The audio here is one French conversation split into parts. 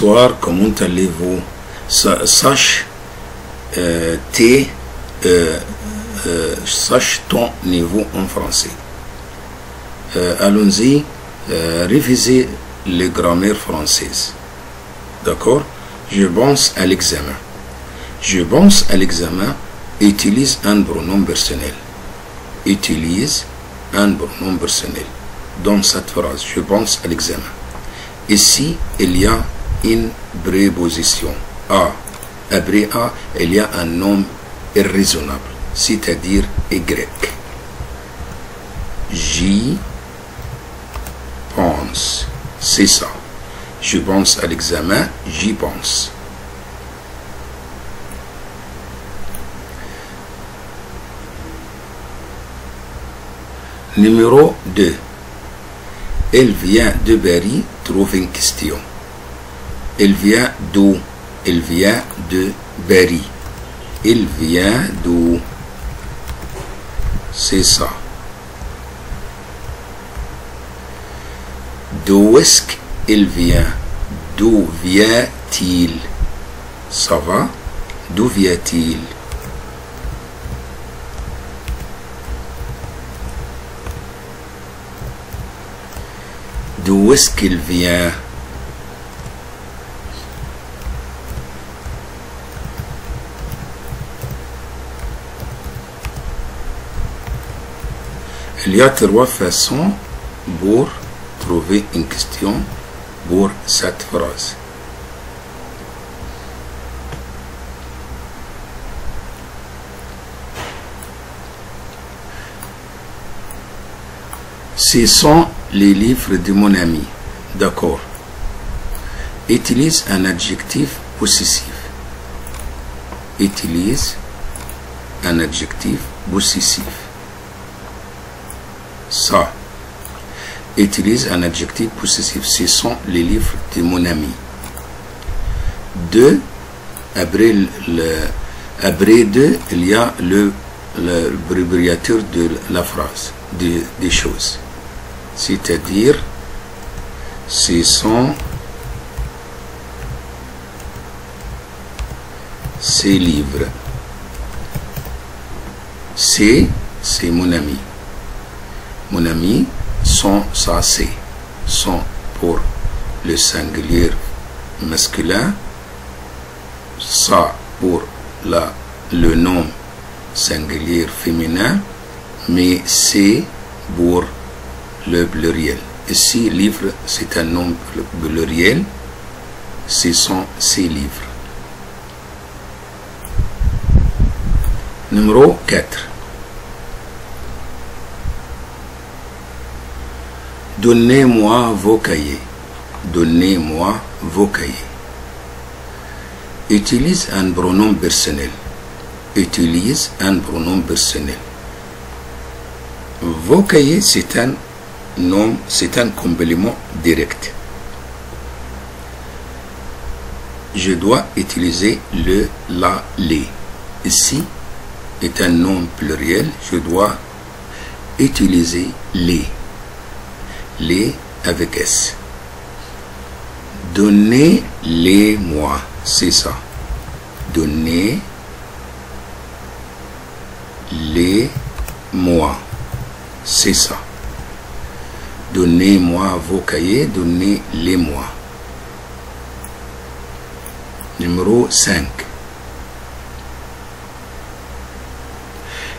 Bonsoir, comment allez-vous? Sache sache ton niveau en français. Allons-y, réviser les grammaires françaises. D'accord? Je pense à l'examen. Je pense à l'examen. Utilise un pronom personnel. Utilise un pronom personnel. Dans cette phrase, je pense à l'examen. Ici, il y a une préposition à. Après A, il y a un nom irraisonnable, c'est-à-dire Y. J'y pense. C'est ça. Je pense à l'examen, j'y pense. Numéro 2. Elle vient de Paris trouver une question. Elle vient d'où? Elle vient de Paris. Elle vient d'où? C'est ça. D'où est-ce qu'elle vient? D'où vient-il? Ça va? D'où vient-il? D'où est-ce qu'il vient? Il y a trois façons pour trouver une question pour cette phrase. Ce sont les livres de mon ami. D'accord. Utilise un adjectif possessif. Utilise un adjectif possessif. Ça. Utilise un adjectif possessif. Ce sont les livres de mon ami. 2. Après 2, il y a l'abréviature de la phrase, des choses. C'est-à-dire, ce sont ces livres. C'est mon ami. Mon ami, sont, ça c'est, sont pour le singulier masculin, ça pour le nom singulier féminin, mais c'est pour le pluriel. Ici, livre, c'est un nom pluriel. Ce sont ces livres. Numéro 4. Donnez-moi vos cahiers. Donnez-moi vos cahiers. Utilise un pronom personnel. Utilise un pronom personnel. Vos cahiers, c'est un nom, c'est un complément direct. Je dois utiliser le, la, les. Ici est un nom pluriel. Je dois utiliser les. Les avec S. Donnez-les-moi. C'est ça. Donnez-les-moi. C'est ça. Donnez-moi vos cahiers, donnez-les-moi. Numéro 5.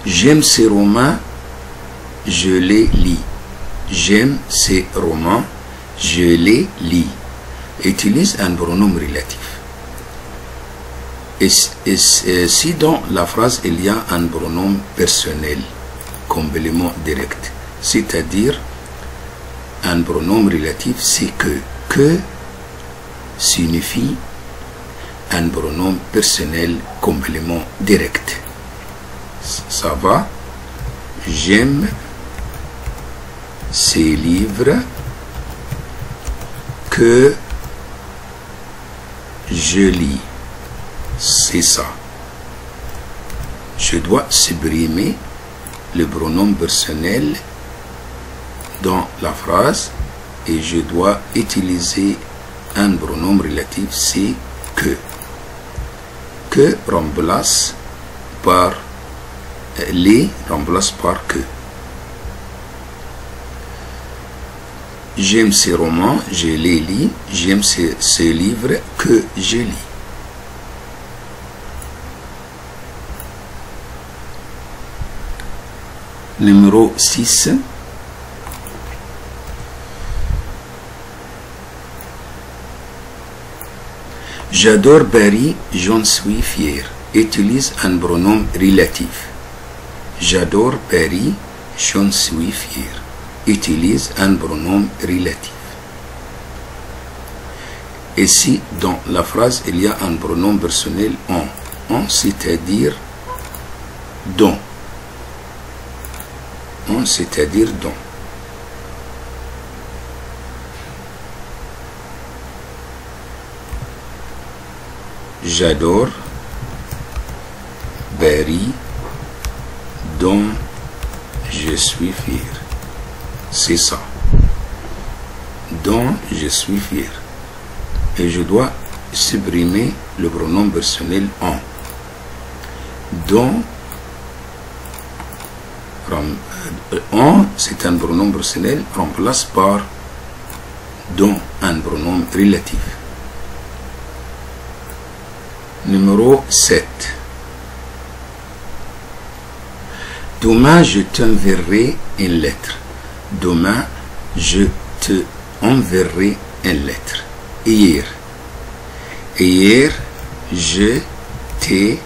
J'aime ces romans, je les lis. J'aime ces romans, je les lis. Utilise un pronom relatif. Si dans la phrase il y a un pronom personnel, complément direct, c'est-à-dire un pronom relatif, c'est que. Que signifie un pronom personnel complément direct. Ça va? J'aime ces livres que je lis. C'est ça. Je dois supprimer le pronom personnel dans la phrase et je dois utiliser un pronom relatif, c'est que. Que remplace par les remplace par que. J'aime ces romans, je les lis. J'aime ces livres que je lis. Numéro 6. J'adore Paris, j'en suis fier. Utilise un pronom relatif. J'adore Paris, j'en suis fier. Utilise un pronom relatif. Ici, dans la phrase, il y a un pronom personnel on. On, c'est-à-dire dont. On, c'est-à-dire dont. J'adore Paris, dont je suis fier. C'est ça. Dont je suis fier. Et je dois supprimer le pronom personnel on. Dont on, c'est un pronom personnel, remplace par dont, un pronom relatif. Numéro 7. Demain, je t'enverrai une lettre. Demain, je te enverrai une lettre. Hier. Hier, je t'ai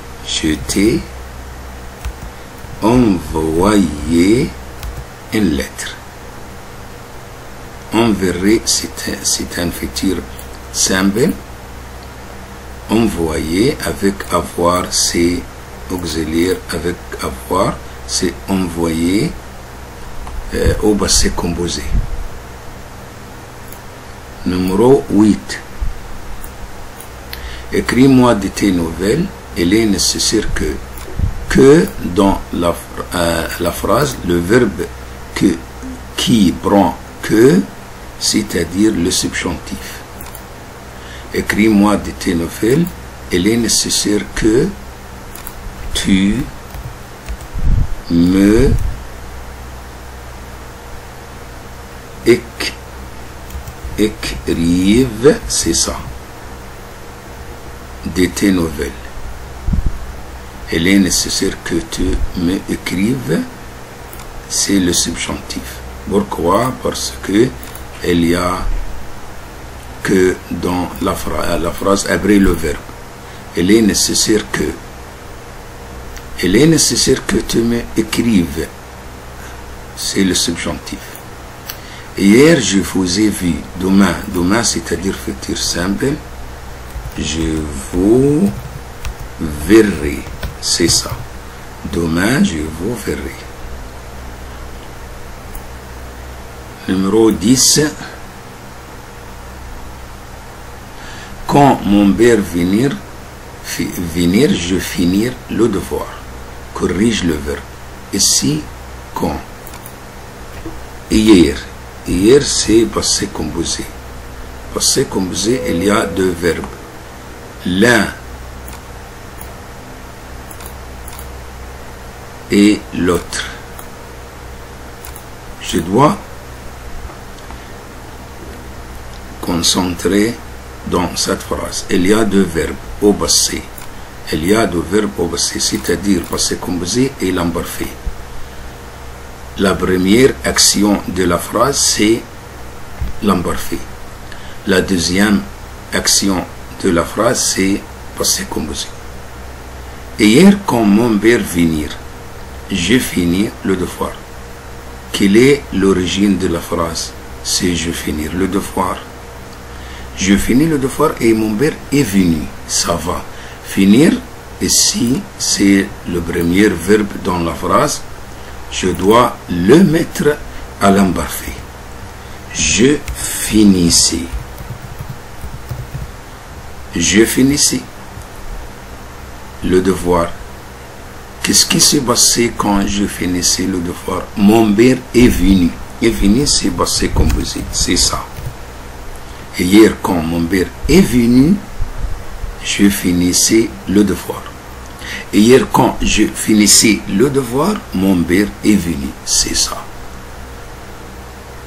envoyé une lettre. Enverrer, c'est un futur simple. Envoyer avec avoir, c'est auxiliaire avec avoir, c'est envoyer au passé composé. Numéro 8. Écris-moi de tes nouvelles. Il est nécessaire que dans la phrase, le verbe que qui prend que, c'est-à-dire le subjonctif. Écris-moi de tes nouvelles. Il est nécessaire que tu me écrives, c'est ça, de tes nouvelles. Il est nécessaire que tu me écrives, c'est le subjonctif. Pourquoi? Parce que il y a que dans la phrase après le verbe. Il est nécessaire que tu me écrives, c'est le subjonctif. Hier, je vous ai vu. Demain, c'est-à-dire futur simple. Je vous verrai, c'est ça. Demain, je vous verrai. Numéro 10. Quand mon père venir, je finir le devoir. Corrige le verbe. Ici, quand. Hier. Hier, c'est passé composé. Passé composé, il y a deux verbes. L'un et l'autre. Je dois concentrer dans cette phrase. Il y a deux verbes au passé. Il y a deux verbes au passé, c'est-à-dire passé composé et l'imparfait. La première action de la phrase, c'est l'imparfait. La deuxième action de la phrase, c'est passé composé. Hier, quand mon père venir, je finis le devoir. Quelle est l'origine de la phrase? C'est je finir le devoir. Je finis le devoir et mon père est venu. Ça va. Finir, ici, c'est le premier verbe dans la phrase. Je dois le mettre à l'imparfait. Je finissais. Je finissais le devoir. Qu'est-ce qui s'est passé quand je finissais le devoir? Mon père est venu. Est venu, c'est passé composé. C'est ça. Hier, quand mon père est venu, je finissais le devoir. Hier, quand je finissais le devoir, mon père est venu. C'est ça.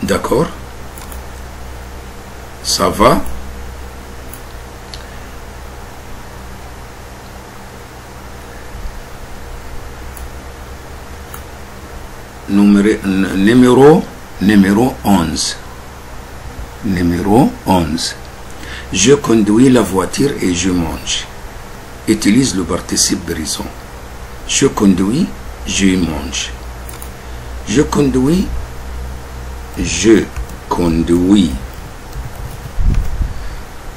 D'accord? Ça va? Numéro 11. Numéro 11. Je conduis la voiture et je mange. Utilise le participe présent. Je conduis, je mange. Je conduis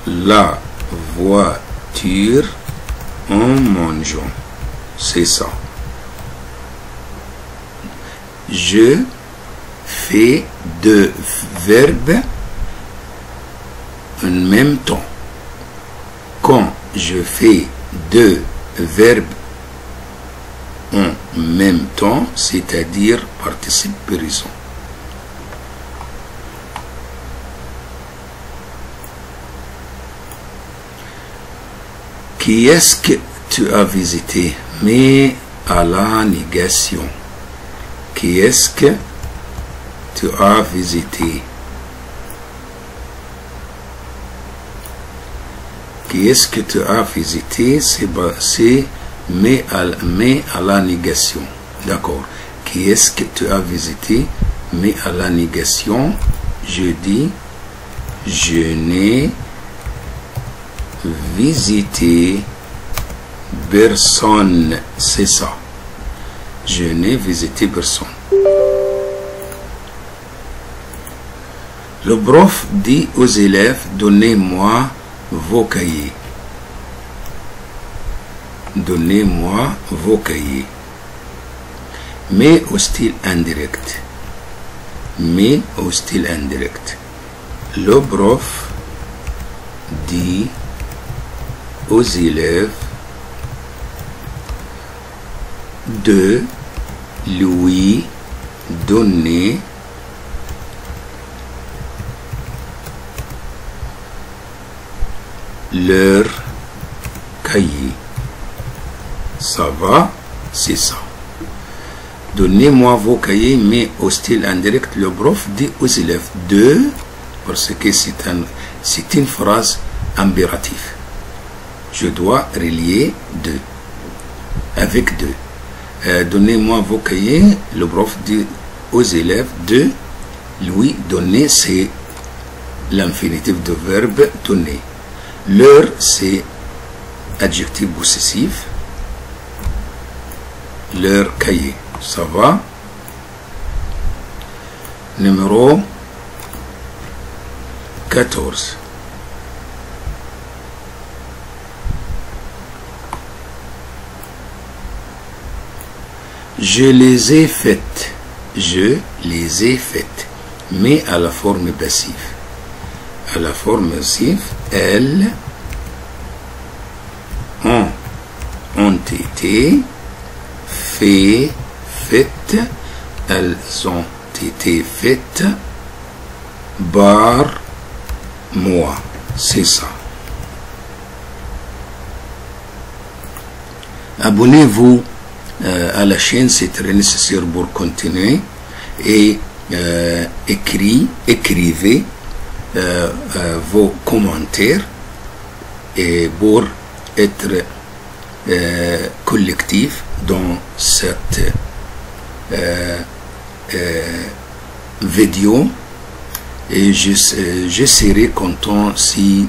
la voiture en mangeant. C'est ça. Je fais deux verbes en même temps. Quand je fais deux verbes en même temps, c'est-à-dire participe présent. Qui est-ce que tu as visité? Mais à la négation. Qui est-ce que tu as visité? Qui est-ce que tu as visité? C'est mais à la négation. D'accord. Qui est-ce que tu as visité? Mais à la négation, je dis, je n'ai visité personne. C'est ça. Je n'ai visité personne. Le prof dit aux élèves, donnez-moi vos cahiers. Donnez-moi vos cahiers. Mais au style indirect. Mais au style indirect. Le prof dit aux élèves de lui donner leur cahier. Ça va? C'est ça. Donnez-moi vos cahiers, mais au style indirect, le prof dit aux élèves de, parce que c'est une phrase impérative. Je dois relier de, avec de. Donnez-moi vos cahiers, le prof dit aux élèves de lui donner, c'est l'infinitif de verbe donner. Leur, c'est adjectif possessif. Leur cahier. Ça va? Numéro 14. Je les ai faites. Je les ai faites. Mais à la forme passive. À la forme passive, elles ont été faites. Elles ont été faites par moi. C'est ça. Abonnez-vous à la chaîne, c'est très nécessaire pour continuer. Et écrivez vos commentaires et pour être collectif dans cette vidéo, et je serai content si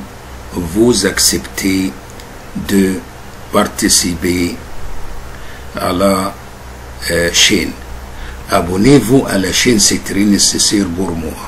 vous acceptez de participer à la chaîne. Abonnez-vous à la chaîne, c'est très nécessaire pour moi.